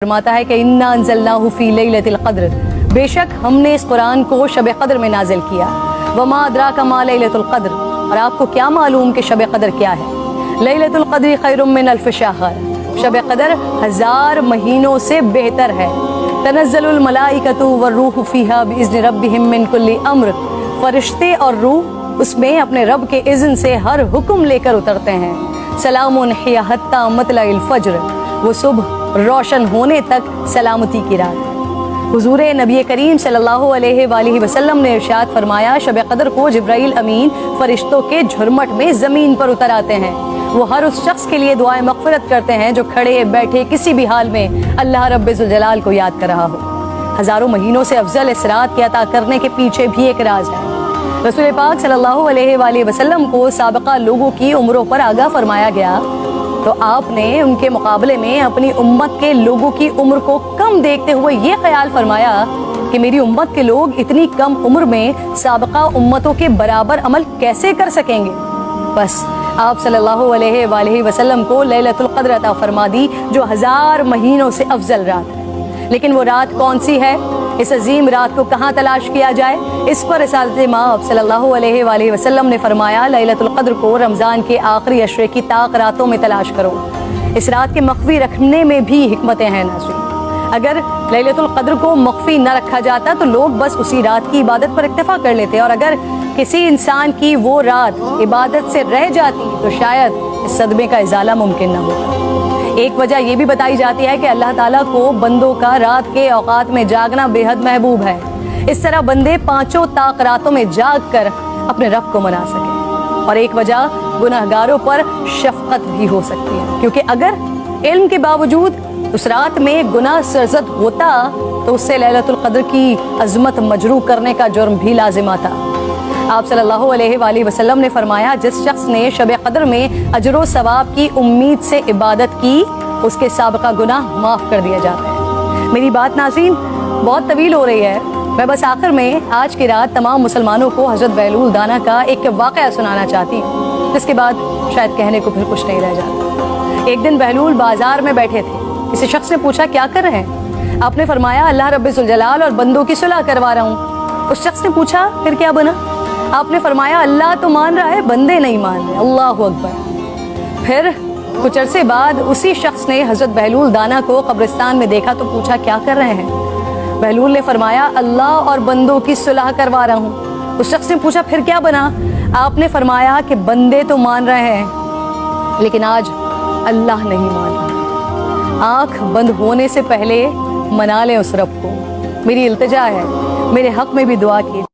फरमाता है कि इन्ना अंज़लनाहु फी लैलतिल क़द्र, बेशक हमने इस कुरान को शब क़द्र में नाजिल किया। वमा अदराका मा लैलतुल क़द्र, और आपको क्या मालूम कि शब क़द्र क्या है। लैलतुल क़द्र खैरुम मिन अल्फ़ शहर, शब क़द्र 1000 महीनों से बेहतर है। तनज़्ज़लुल मलाइकतु वर्रूहु फ़ीहा बिइज़्नि रब्बिहिम मिन कुल्लि अम्र, फरिश्ते और रूह उसमें अपने रब के इज़्न से हर हुक्म लेकर उतरते हैं। सलामुन हिया हत्ता मतलइल फ़ज्र, वो सुबह रोशन होने तक सलामती की रात। हुजूर नबी करीम सल्लल्लाहु अलैहि वसल्लम ने इरशाद फरमाया, शब क़द्र को जिब्राइल अमीन फरिश्तों के झुरमट में ज़मीन पर उतर आते हैं। वो हर उस शख्स के लिए दुआए मग़फ़िरत करते हैं जो खड़े बैठे किसी भी हाल में अल्लाह रब्बुल जलाल को याद कर रहा हो। हज़ारों महीनों से अफजल इस रात के अता करने के पीछे भी एक राज है। रसूल पाक सल्लल्लाहु अलैहि वसल्लम को साबिक़ा लोगों की उम्रों पर आगाह फरमाया गया, तो आपने उनके मुकाबले में अपनी उम्मत के लोगों की उम्र को कम देखते हुए ये ख्याल फरमाया कि मेरी उम्मत के लोग इतनी कम उम्र में साबिक़ा उम्मतों के बराबर अमल कैसे कर सकेंगे। बस आप सल्लल्लाहु अलैहि वसल्लम को लैलतुल क़द्र अता फरमा दी, जो 1000 महीनों से अफजल रात है। लेकिन वो रात कौन सी है, इस अजीम रात को कहाँ तलाश किया जाए, इस पर रिसालत माब सल्लल्लाहु अलैहि वसल्लम ने फरमाया, लैलतुल क़द्र को रमज़ान के आखिरी अशरे की ताक रातों में तलाश करो। इस रात के मख्फी रखने में भी हिकमतें हैं नाज़रीन। अगर लैलतुल क़द्र को मख्फी न रखा जाता तो लोग बस उसी रात की इबादत पर इक्तफा कर लेते, और अगर किसी इंसान की वो रात इबादत से रह जाती तो शायद इस सदमे का इजाला मुमकिन न होता। एक वजह यह भी बताई जाती है कि अल्लाह ताला को बंदों का रात के औकात में जागना बेहद महबूब है। इस तरह बंदे 5 ताक रातों में जाग कर अपने रब को मना सके। और एक वजह गुनहगारों पर शफकत भी हो सकती है, क्योंकि अगर इल्म के बावजूद उस रात में गुनाह सरजद होता तो उससे लैलतुल क़द्र की अज़मत मजरू करने का जुर्म भी लाजिम आता। आप सल्लल्लाहु अलैहि वसल्लम ने फरमाया, जिस शख्स ने शब क़द्र में अजर व सवाब की उम्मीद से इबादत की, उसके साबिक़ा गुनाह माफ़ कर दिया जाता है। मेरी बात नाज़रीन बहुत तवील हो रही है, मैं बस आखिर में आज की रात तमाम मुसलमानों को हज़रत बहलूल दाना का एक वाक़या सुनाना चाहती हूँ, जिसके बाद शायद कहने को फिर कुछ नहीं रह जाता। एक दिन बहलूल बाजार में बैठे थे। किसी शख्स ने पूछा, क्या कर रहे हैं? आपने फरमाया, अल्लाह रब्बुल जलाल और बंदों की सुलह करवा रहा हूँ। उस शख्स ने पूछा, फिर क्या बना? आपने फरमाया, अल्लाह तो मान रहा है, बंदे नहीं मान रहे। अल्लाहु अकबर। फिर कुछ अरसे बाद उसी शख्स ने हज़रत बहलूल दाना को कब्रिस्तान में देखा तो पूछा, क्या कर रहे हैं? बहलूल ने फरमाया, अल्लाह और बंदों की सुलह करवा रहा हूँ। उस शख्स ने पूछा, फिर क्या बना? आपने फरमाया कि बंदे तो मान रहे हैं, लेकिन आज अल्लाह नहीं मान रहा। आँख बंद होने से पहले मना लें उस रब को। मेरी इल्तिजा है, मेरे हक में भी दुआ कीजिए।